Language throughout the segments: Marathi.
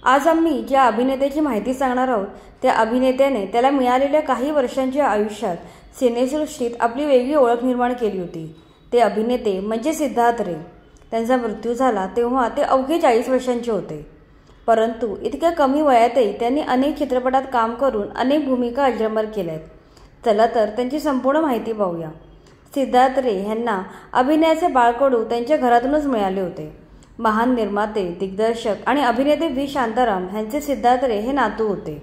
आज आम्ही ज्या अभिनेत्याची माहिती सांगणार आहोत त्या अभिनेत्याने त्याला मिळालेल्या काही वर्षांच्या आयुष्यात सिनेसृष्टीत आपली वेगळी ओळख निर्माण केली होती। ते अभिनेते म्हणजे सिद्धार्थ रे। त्यांचा मृत्यू झाला तेव्हा ते अवघे 40 वर्षांचे होते, परंतु इतक्या कमी वयातही त्यांनी अनेक चित्रपटात काम करून अनेक भूमिका अजरामर केल्यात। चला तर त्यांची संपूर्ण माहिती पाहूया। सिद्धार्थ रे यांना अभिनयाचे बाळकडू त्यांच्या घरातूनच मिळाले होते। महान निर्माते, दिग्दर्शक आणि अभिनेते व्ही शांताराम यांचे सिद्धार्थ रे हे नातू होते।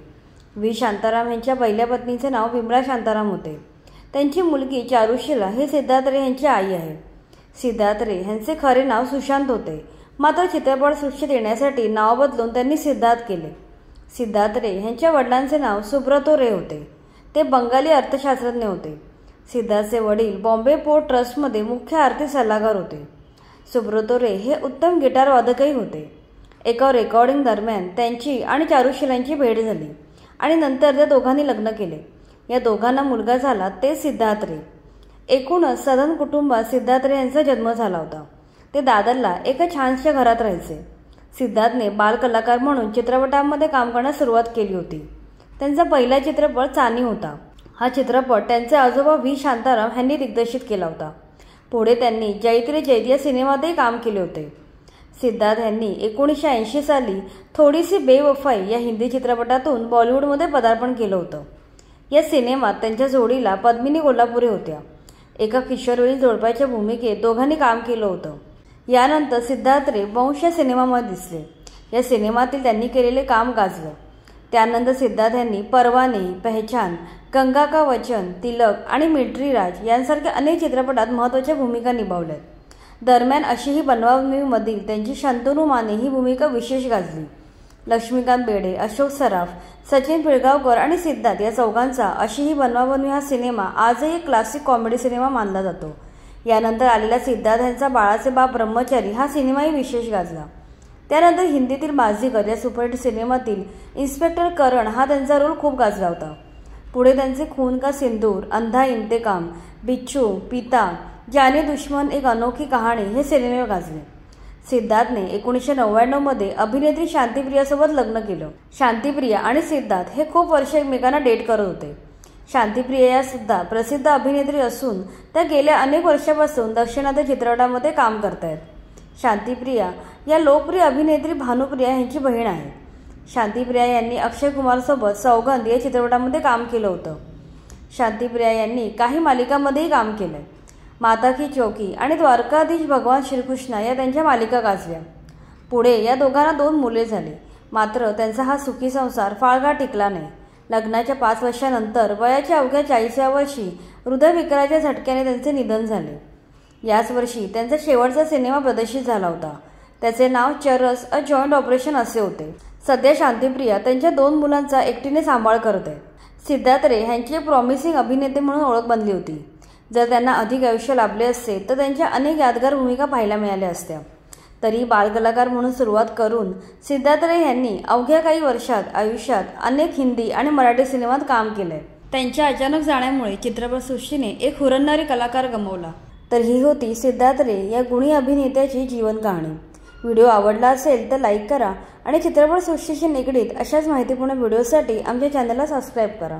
व्ही शांताराम यांच्या पहिल्या पत्नीचे नाव विमला शांताराम होते। त्यांची मुलगी चारुशीला हे सिद्धार्थ रे यांची आई आहे। सिद्धार्थ रे यांचे खरे नाव सुशांत होते, मात्र चित्रपटसृष्टीत येण्यासाठी नाव बदलून त्यांनी सिद्धार्थ केले। सिद्धार्थ रे यांच्या वडिलांचे नाव सुब्रतो रे होते। ते बंगाली अर्थशास्त्रज्ञ होते। सिद्धार्थचे वडील बॉम्बे पोर्ट ट्रस्टमध्ये मुख्य आर्थिक सल्लागार होते। सुब्रतो रे हे उत्तम गिटार वादकही होते। एका रेकॉर्डिंग दरम्यान त्यांची आणि चारुशीलांची भेट झाली आणि नंतर त्या दोघांनी लग्न केले। या दोघांना मुलगा झाला ते सिद्धार्थ रे। एकूणच सधन कुटुंबात सिद्धार्थ रे यांचा जन्म झाला होता। ते दादरला एका छानशा घरात राहायचे। सिद्धार्थने बालकलाकार म्हणून चित्रपटांमध्ये काम करण्यास सुरुवात केली होती। त्यांचा पहिला चित्रपट चानी होता। हा चित्रपट त्यांचे आजोबा व्ही शांताराम यांनी दिग्दर्शित केला होता। पुढे त्यांनी जैत रे जैत या सिनेमातही काम केले होते। सिद्धार्थ यांनी 1980 साली थोडीसी बेवफाई या हिंदी चित्रपटातून बॉलिवूडमध्ये पदार्पण केलं होतं। या सिनेमात त्यांच्या जोडीला पद्मिनी कोल्हापुरे होत्या। एका किशोरवयीन जोडप्याच्या भूमिकेत दोघांनी काम केलं होतं। यानंतर सिद्धार्थ रे वंश या सिनेमामध्ये दिसले। या सिनेमातील त्यांनी केलेले काम गाजलं। त्यानंतर सिद्धार्थ यांनी परवाने, पहचान, गंगा का वचन, तिलक आणि मिलिटरी राज यांसारख्या अनेक चित्रपटात महत्त्वाच्या भूमिका निभावल्यात। दरम्यान अशीही बनवामधील त्यांची शंतनू माने ही भूमिका विशेष गाजली। लक्ष्मीकांत बेर्डे, अशोक सराफ, सचिन पिळगावकर आणि सिद्धार्थ या चौघांचा अशीही बनवाबनवी हा सिनेमा आजही एक क्लासिक कॉमेडी सिनेमा मानला जातो। यानंतर आलेला सिद्धार्थ यांचा बाळाचे बाप ब्रह्मचारी हा सिनेमाही विशेष गाजला। त्यानंतर हिंदीतील बाजीगर या सुपरहिट सिनेमातील इन्स्पेक्टर करण हा त्यांचा रोल खूप गाजला होता। पुढे त्यांचे खून का सिंदूर, अंधा इंतेकाम, बिच्छू, पिता, जाने दुश्मन एक अनोखी कहाणी हे सिनेमे गाजले। सिद्धार्थने 1999 मध्ये अभिनेत्री शांतिप्रियासोबत लग्न केलं। शांतिप्रिया आणि सिद्धार्थ हे खूप वर्ष एकमेकांना डेट करत होते। शांतिप्रिया या सुद्धा प्रसिद्ध अभिनेत्री असून त्या गेल्या अनेक वर्षापासून दक्षिणात्य चित्रपटामध्ये काम करतायत। शांतिप्रिया या लोकप्रिय अभिनेत्री भानुप्रिया यांची बहीण आहे। शांतिप्रिया यांनी अक्षय कुमारसोबत सौगंध या चित्रपटामध्ये काम केलं होतं। शांतिप्रिया यांनी काही मालिकांमध्येही काम केलंय। माता की चौकी आणि द्वारकाधीश भगवान श्रीकृष्ण या त्यांच्या मालिका गाजल्या। पुढे या दोघांना 2 मुले झाली, मात्र त्यांचा हा सुखी संसार फार काळ टिकला नाही। लग्नाच्या 5 वर्षांनंतर वयाच्या अवघ्या 40व्या वर्षी हृदयविकाराच्या झटक्याने त्यांचे निधन झाले। याच वर्षी त्यांचा शेवटचा सिनेमा प्रदर्शित झाला होता। त्याचे नाव चरस अ जॉईंट ऑपरेशन असे होते। सध्या शांतिप्रिया त्यांच्या 2 मुलांचा एकटीने सांभाळ करत आहेत। सिद्धार्थ रे यांची एक प्रॉमिसिंग अभिनेते म्हणून ओळख बनली होती। जर त्यांना अधिक आयुष्य लाभले असते तर त्यांच्या अनेक यादगार भूमिका पाहायला मिळाल्या असत्या। तरी बालकलाकार म्हणून सुरुवात करून सिद्धार्थ रे यांनी अवघ्या काही वर्षात आयुष्यात अनेक हिंदी आणि मराठी सिनेमात काम केलंय। त्यांच्या अचानक जाण्यामुळे चित्रपटसृष्टीने एक हुरळणारी कलाकार गमावला। तर ही होती सिद्धार्थ रे या गुणी अभिनेत्याची जीवन कहाणी। व्हिडिओ आवडला असेल तर लाईक करा आणि चित्रपटसृष्टीशी निगडीत अशाच माहितीपूर्ण व्हिडिओसाठी आमच्या चॅनलला सबस्क्राईब करा।